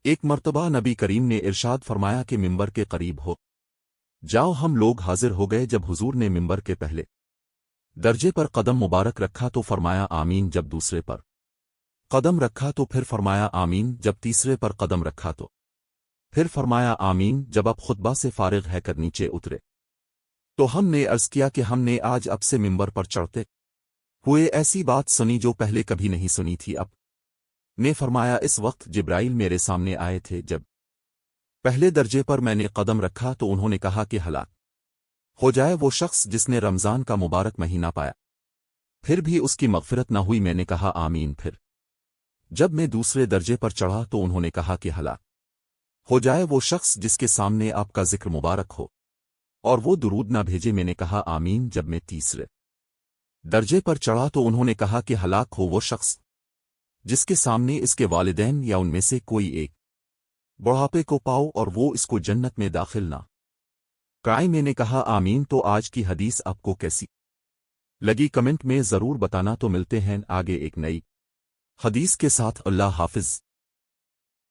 ایک مرتبہ نبی کریم نے ارشاد فرمایا کہ ممبر کے قریب ہو جاؤ. ہم لوگ حاضر ہو گئے. جب حضور نے ممبر کے پہلے درجے پر قدم مبارک رکھا تو فرمایا آمین. جب دوسرے پر قدم رکھا تو پھر فرمایا آمین. جب تیسرے پر قدم رکھا تو پھر فرمایا آمین. جب اب خطبہ سے فارغ ہے کر نیچے اترے تو ہم نے عرض کیا کہ ہم نے آج اب سے ممبر پر چڑھتے ہوئے ایسی بات سنی جو پہلے کبھی نہیں سنی تھی. اب نے فرمایا اس وقت جبرائیل میرے سامنے آئے تھے. جب پہلے درجے پر میں نے قدم رکھا تو انہوں نے کہا کہ ہلاک ہو جائے وہ شخص جس نے رمضان کا مبارک مہینہ پایا پھر بھی اس کی مغفرت نہ ہوئی. میں نے کہا آمین. پھر جب میں دوسرے درجے پر چڑھا تو انہوں نے کہا کہ ہلاک ہو جائے وہ شخص جس کے سامنے آپ کا ذکر مبارک ہو اور وہ درود نہ بھیجے. میں نے کہا آمین. جب میں تیسرے درجے پر چڑھا تو انہوں نے کہا کہ ہلاک ہو وہ شخص جس کے سامنے اس کے والدین یا ان میں سے کوئی ایک بڑھاپے کو پاؤ اور وہ اس کو جنت میں داخل نہ کرائے. میں نے کہا آمین. تو آج کی حدیث آپ کو کیسی لگی کمنٹ میں ضرور بتانا. تو ملتے ہیں آگے ایک نئی حدیث کے ساتھ. اللہ حافظ.